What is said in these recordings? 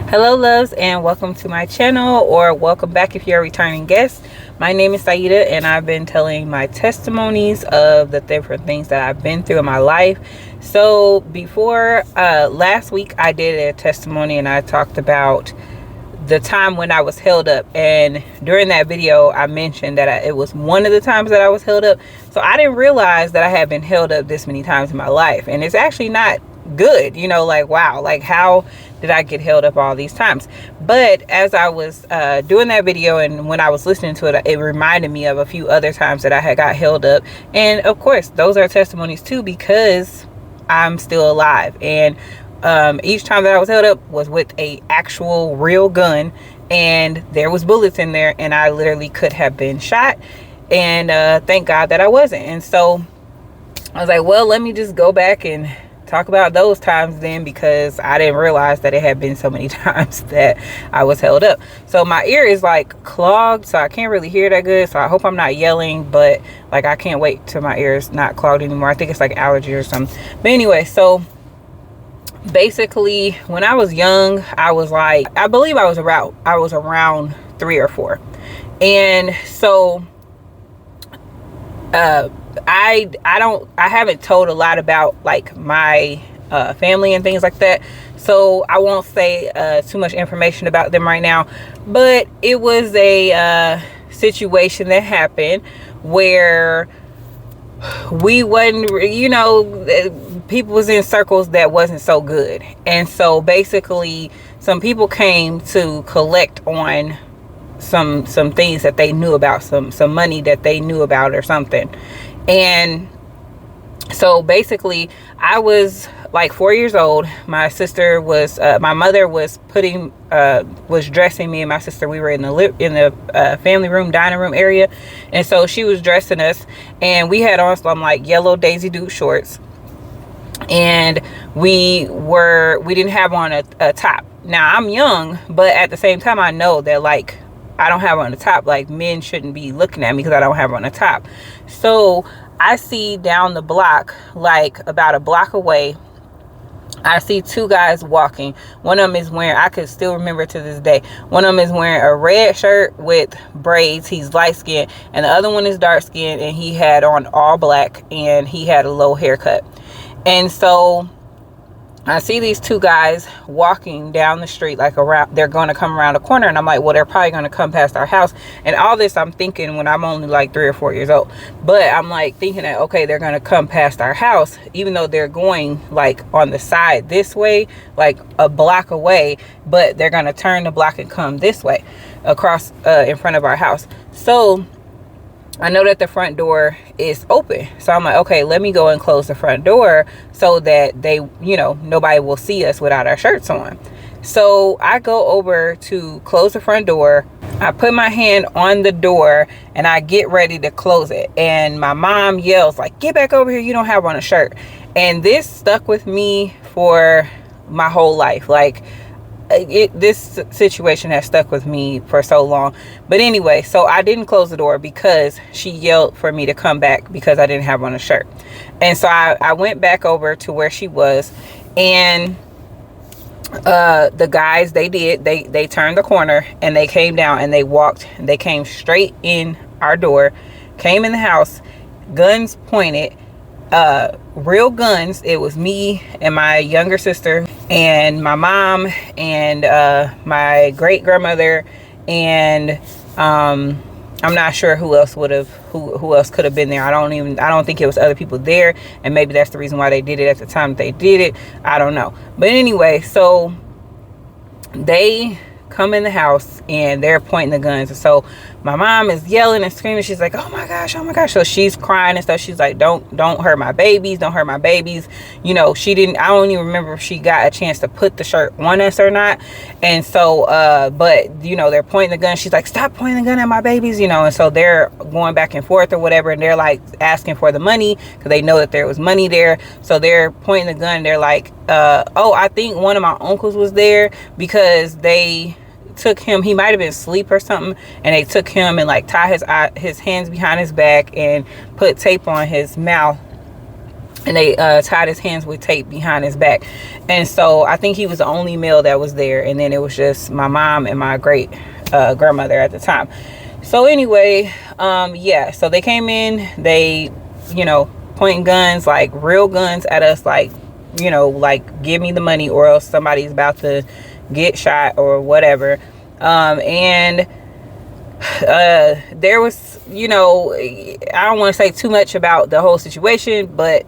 Hello loves, and welcome to my channel, or welcome back if you're a returning guest. My name is Saida, and I've been telling my testimonies of the different things that I've been through in my life. So before last week I did a testimony and I talked about the time when I was held up, and during that video I mentioned that it was one of the times that I was held up. So I didn't realize that I had been held up this many times in my life, and it's actually not good, like, wow, like how did I get held up all these times? But as I was doing that video, and when I was listening to it, it reminded me of a few other times that I had got held up. And of course those are testimonies too, because I'm still alive. And each time that I was held up was with a actual real gun, and there was bullets in there, and I literally could have been shot. And thank God that I wasn't. And so I was like, well, let me just go back and talk about those times then, because I didn't realize that it had been so many times that I was held up. So my ear is like clogged, so I can't really hear that good. So I hope I'm not yelling, but like I can't wait till my ear is not clogged anymore. I think it's like allergy or something. But anyway, so basically when I was young, I was like, I believe I was around 3 or 4. And so I haven't told a lot about like my family and things like that, so I won't say too much information about them right now. But it was a situation that happened where we wasn't, people was in circles that wasn't so good. And so basically some people came to collect on some things that they knew about, some money that they knew about or something. And so basically I was like 4 years old. My sister was my mother was dressing me and my sister. We were in the family room, dining room area, and so she was dressing us, and we had on some like yellow Daisy Duke shorts, and we didn't have on a top. Now I'm young, but at the same time I know that like I don't have on the top, like men shouldn't be looking at me because I don't have on the top. So I see down the block, like about a block away, I see 2 guys walking. One of them is wearing, I could still remember to this day, one of them is wearing a red shirt with braids. He's light skinned, and the other one is dark skinned, and he had on all black, and he had a low haircut. And so I see these 2 guys walking down the street, like around, they're going to come around a corner, and I'm like, well, they're probably going to come past our house. And all this I'm thinking when I'm only like 3 or 4 years old, but I'm like thinking that, okay, they're going to come past our house, even though they're going like on the side this way, like a block away, but they're going to turn the block and come this way across in front of our house. So I know that the front door is open, so I'm like, okay, let me go and close the front door so that they, nobody will see us without our shirts on. So I go over to close the front door. I put my hand on the door and I get ready to close it, and my mom yells like, get back over here, you don't have on a shirt. And this stuck with me for my whole life. Like this situation has stuck with me for so long. But anyway, so I didn't close the door because she yelled for me to come back because I didn't have on a shirt. And so I went back over to where she was, and the guys, they turned the corner and they came down and they came straight in our door, came in the house, guns pointed, real guns. It was me and my younger sister and my mom and my great grandmother, and I'm not sure who else could have been there. I don't think it was other people there, and maybe that's the reason why they did it at the time that they did it. I don't know. But anyway, so they come in the house and they're pointing the guns. And so my mom is yelling and screaming. She's like, oh my gosh, oh my gosh. So she's crying and stuff. She's like, don't hurt my babies, don't hurt my babies. I don't even remember if she got a chance to put the shirt on us or not. And so but they're pointing the gun. She's like, stop pointing the gun at my babies, and so they're going back and forth or whatever, and they're like asking for the money because they know that there was money there. So they're pointing the gun. They're like, oh, I think one of my uncles was there, because they took him, he might have been asleep or something, and they took him and like tied his hands behind his back and put tape on his mouth and they tied his hands with tape behind his back. And so I think he was the only male that was there, and then it was just my mom and my great grandmother at the time. So anyway, yeah, so they came in, they, you know, pointing guns, like real guns at us, like, you know, like, give me the money or else somebody's about to get shot or whatever. And there was, you know, I don't want to say too much about the whole situation, but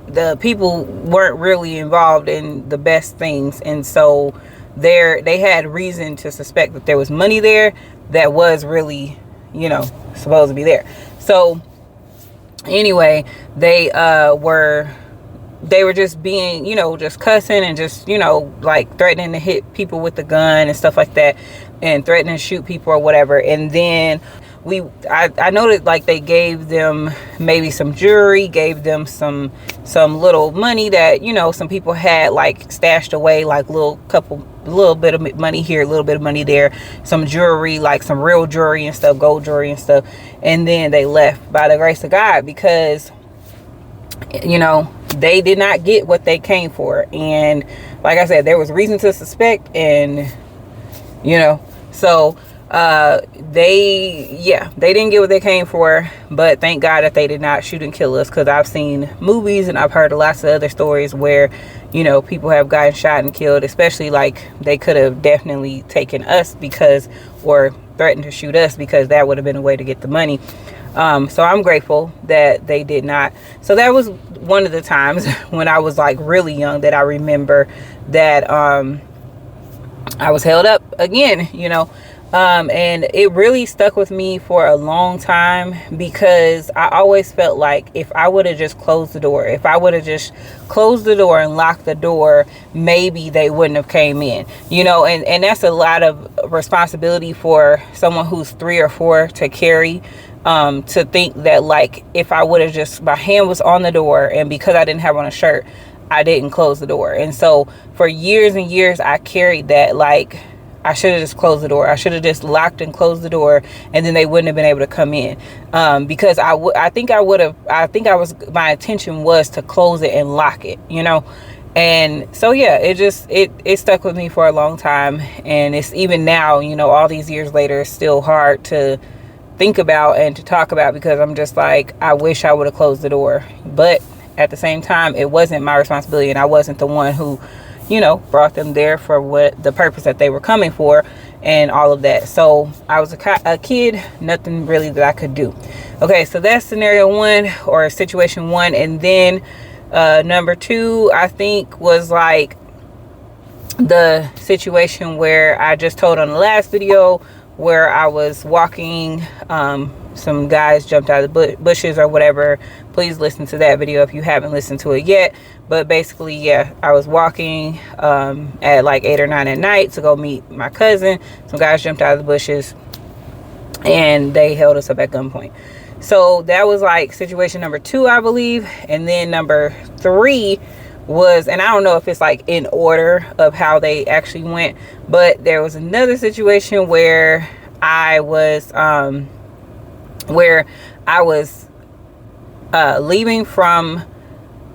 the people weren't really involved in the best things, and so they had reason to suspect that there was money there that was really, you know, supposed to be there. So anyway, they were just being, you know, just cussing and just, you know, like threatening to hit people with the gun and stuff like that, and threatening to shoot people or whatever. And then I noticed like they gave them maybe some jewelry, gave them some little money that, you know, some people had like stashed away, like little bit of money here, a little bit of money there, some jewelry, like some real jewelry and stuff, gold jewelry and stuff. And then they left by the grace of God, because, you know, they did not get what they came for. And like I said, there was reason to suspect, and, you know, so they didn't get what they came for, but thank God that they did not shoot and kill us, because I've seen movies and I've heard lots of other stories where, you know, people have gotten shot and killed, especially like they could have definitely taken us or threatened to shoot us, because that would have been a way to get the money. So I'm grateful that they did not. So that was one of the times when I was like really young that I remember that I was held up again, you know. And it really stuck with me for a long time, because I always felt like if I would have just closed the door, and locked the door, maybe they wouldn't have came in, you know. And that's a lot of responsibility for someone who's 3 or 4 to carry, to think that like if I would have just, my hand was on the door, and because I didn't have on a shirt, I didn't close the door. And so for years and years I carried that, like I should have just closed the door. I should have just locked and closed the door, and then they wouldn't have been able to come in. Because my intention was to close it and lock it, you know. And so yeah, it stuck with me for a long time, and it's even now, you know, all these years later, it's still hard to think about and to talk about, because I'm just like, I wish I would have closed the door. But at the same time, it wasn't my responsibility, and I wasn't the one who, you know, brought them there for what the purpose that they were coming for and all of that. So I was a kid, nothing really that I could do. Okay, so that's scenario 1, or situation 1. And then number 2, I think, was like the situation where I just told on the last video, where I was walking, some guys jumped out of the bushes or whatever. Please listen to that video if you haven't listened to it yet. But basically, yeah, I was walking at like 8 or 9 at night to go meet my cousin. Some guys jumped out of the bushes and they held us up at gunpoint. So that was like situation number 2, I believe. And then number 3 was, and I don't know if it's like in order of how they actually went, but there was another situation where I was leaving from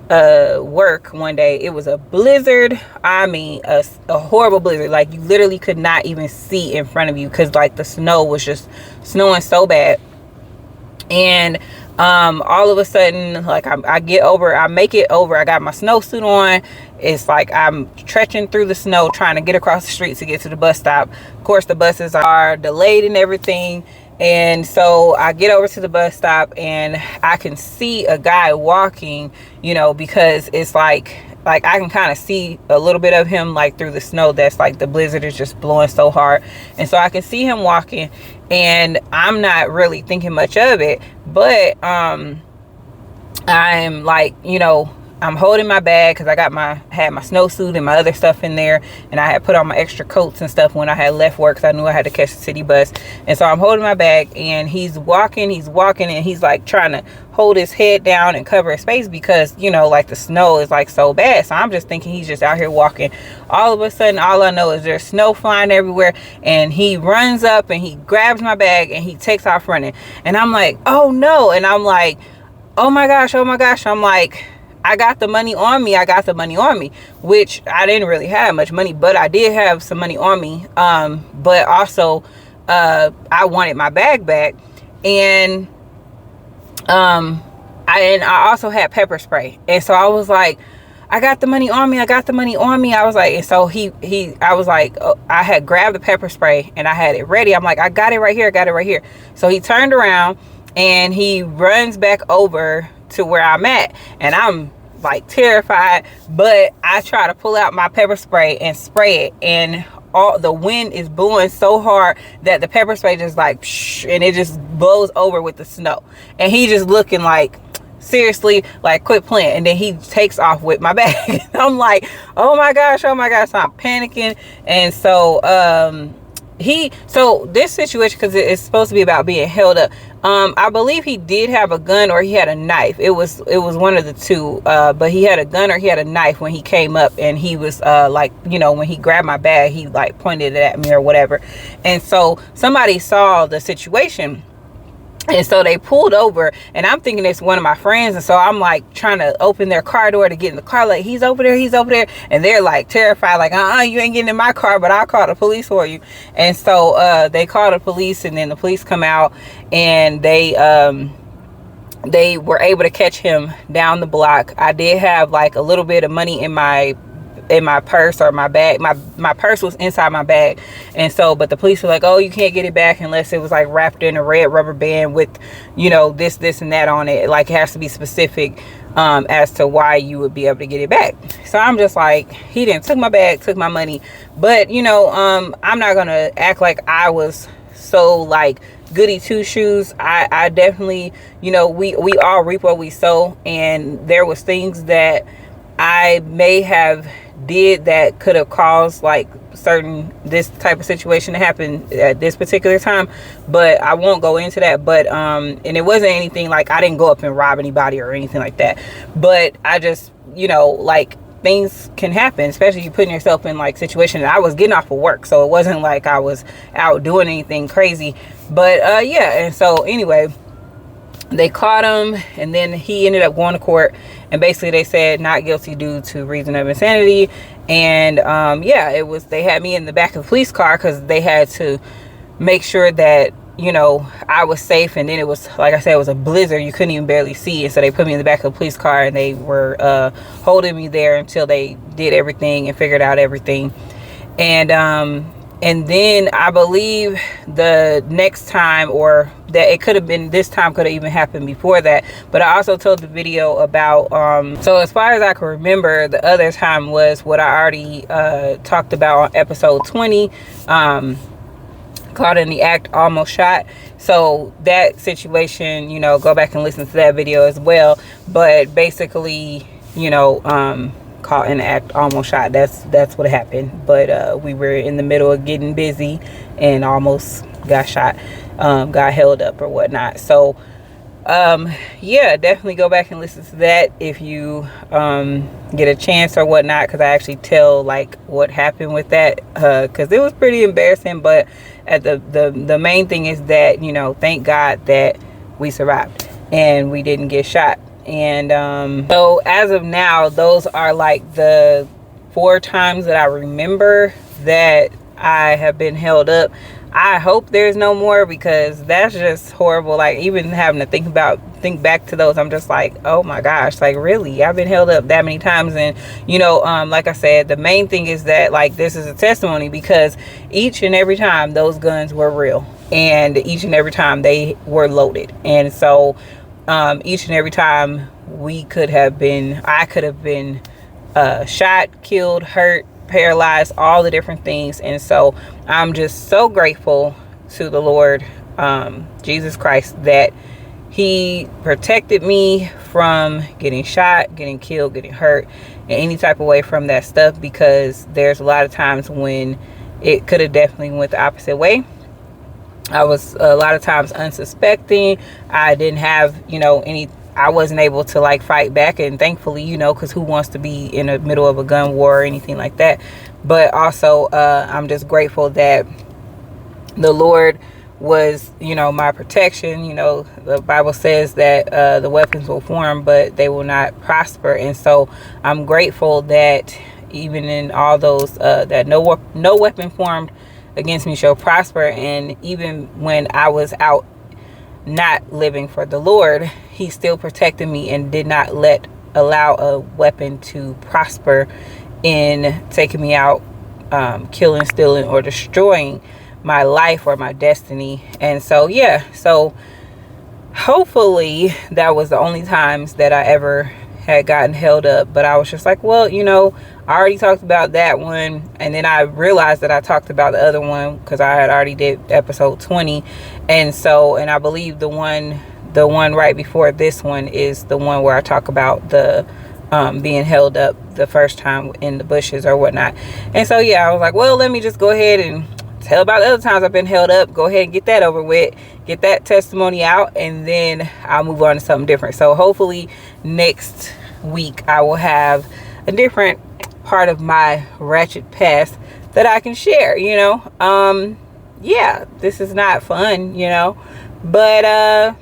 work one day. It was a blizzard. I mean, a horrible blizzard. Like you literally could not even see in front of you, because like the snow was just snowing so bad. And all of a sudden, like I make it over. I got my snowsuit on. It's like I'm trekking through the snow trying to get across the street to get to the bus stop. Of course, the buses are delayed and everything. And so I get over to the bus stop, and I can see a guy walking, you know, because it's like I can kind of see a little bit of him like through the snow. That's like the blizzard is just blowing so hard. And so I can see him walking, and I'm not really thinking much of it, but I'm like, you know, I'm holding my bag because I had my snowsuit and my other stuff in there, and I had put on my extra coats and stuff when I had left work because I knew I had to catch the city bus. And so I'm holding my bag, and he's walking, and he's like trying to hold his head down and cover his face because, you know, like the snow is like so bad. So I'm just thinking he's just out here walking. All of a sudden, all I know is there's snow flying everywhere, and he runs up and he grabs my bag and he takes off running. And I'm like, oh no. And I'm like, oh my gosh. I'm like, I got the money on me. I got the money on me, which I didn't really have much money, but I did have some money on me. But also, I wanted my bag back, and I also had pepper spray, and so I was like, I got the money on me. I got the money on me. I was like, and so I was like, oh, I had grabbed the pepper spray and I had it ready. I'm like, I got it right here. I got it right here. So he turned around and he runs back over to where I'm at, and I'm like terrified, but I try to pull out my pepper spray and spray it, and all the wind is blowing so hard that the pepper spray just like psh, and it just blows over with the snow, and he just looking like, seriously, like, quit playing. And then he takes off with my bag. I'm like, oh my gosh. So I'm panicking. And so so this situation, because it's supposed to be about being held up, I believe he did have a gun or he had a knife. It was one of the two, but he had a gun or he had a knife when he came up, and he was like, you know, when he grabbed my bag, he like pointed it at me or whatever. And so somebody saw the situation, and so they pulled over, and I'm thinking it's one of my friends. And so I'm like trying to open their car door to get in the car, like, he's over there. And they're like terrified, like, you ain't getting in my car, but I'll call the police for you. And so they called the police, and then the police come out, and they were able to catch him down the block. I did have like a little bit of money in my purse or my bag. My purse was inside my bag, and so, but the police were like, oh, you can't get it back unless it was like wrapped in a red rubber band with, you know, this and that on it. Like, it has to be specific as to why you would be able to get it back. So I'm just like, he didn't took my bag, took my money, but you know, I'm not gonna act like I was so like goody two shoes. I definitely, you know, we all reap what we sow, and there was things that I may have did that could have caused like this type of situation to happen at this particular time, but I won't go into that. But and it wasn't anything like, I didn't go up and rob anybody or anything like that, but I just, you know, like, things can happen, especially you putting yourself in like situations. I was getting off of work, so it wasn't like I was out doing anything crazy, but yeah. And so anyway, they caught him, and then he ended up going to court, and basically they said not guilty due to reason of insanity. And yeah, they had me in the back of the police car because they had to make sure that, you know, I was safe. And then it was, like I said, it was a blizzard, you couldn't even barely see, and so they put me in the back of the police car, and they were holding me there until they did everything and figured out everything. And then I believe the next time, or that it could have been this time, could have even happened before that. But I also told the video about, so as far as I can remember, the other time was what I already talked about on episode 20, caught in the act, almost shot. So that situation, you know, go back and listen to that video as well. But basically, you know, caught in the act, almost shot. That's what happened. But we were in the middle of getting busy and almost got shot, got held up or whatnot. So yeah, definitely go back and listen to that if you get a chance or whatnot, because I actually tell like what happened with that, because it was pretty embarrassing. But at the main thing is that, you know, thank God that we survived and we didn't get shot. And so as of now, those are like the 4 times that I remember that I have been held up. I hope there's no more, because that's just horrible. Like, even having to think back to those, I'm just like, oh my gosh, like, really, I've been held up that many times. And you know, like I said, the main thing is that, like, this is a testimony, because each and every time those guns were real, and each and every time they were loaded. And so each and every time I could have been shot, killed, hurt, paralyzed, all the different things. And so I'm just so grateful to the Lord Jesus Christ that he protected me from getting shot, getting killed, getting hurt in any type of way from that stuff, because there's a lot of times when it could have definitely went the opposite way. I was a lot of times unsuspecting. I didn't have, you know, I wasn't able to like fight back, and thankfully, you know, because who wants to be in the middle of a gun war or anything like that. But also I'm just grateful that the Lord was, you know, my protection. You know, the Bible says that the weapons will form, but they will not prosper. And so I'm grateful that even in all those, that no weapon formed against me shall prosper. And even when I was out not living for the Lord, he still protected me and did not allow a weapon to prosper in taking me out, killing, stealing, or destroying my life or my destiny. And so, yeah, so hopefully that was the only times that I ever had gotten held up. But I was just like, well, you know, I already talked about that one, and then I realized that I talked about the other one because I had already did episode 20. And so, and I believe the one right before this one is the one where I talk about the being held up the first time in the bushes or whatnot. And so, yeah, I was like, well, let me just go ahead and tell about the other times I've been held up. Go ahead and get that over with, get that testimony out, and then I'll move on to something different. So hopefully next week I will have a different part of my ratchet past that I can share, you know. Yeah, this is not fun, you know, but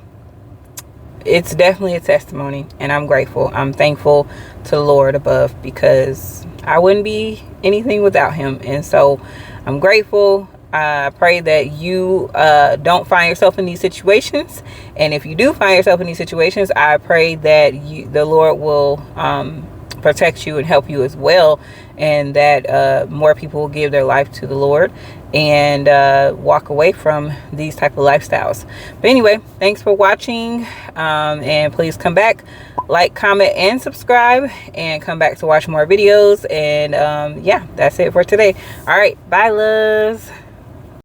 it's definitely a testimony, and I'm grateful. I'm thankful to the Lord above, because I wouldn't be anything without him. And so I'm grateful. I pray that you don't find yourself in these situations. And if you do find yourself in these situations, I pray that the Lord will protect you and help you as well, and that more people will give their life to the Lord and walk away from these type of lifestyles. But anyway, thanks for watching, and please come back, like, comment, and subscribe, and come back to watch more videos. And yeah, that's it for today. All right, bye, loves.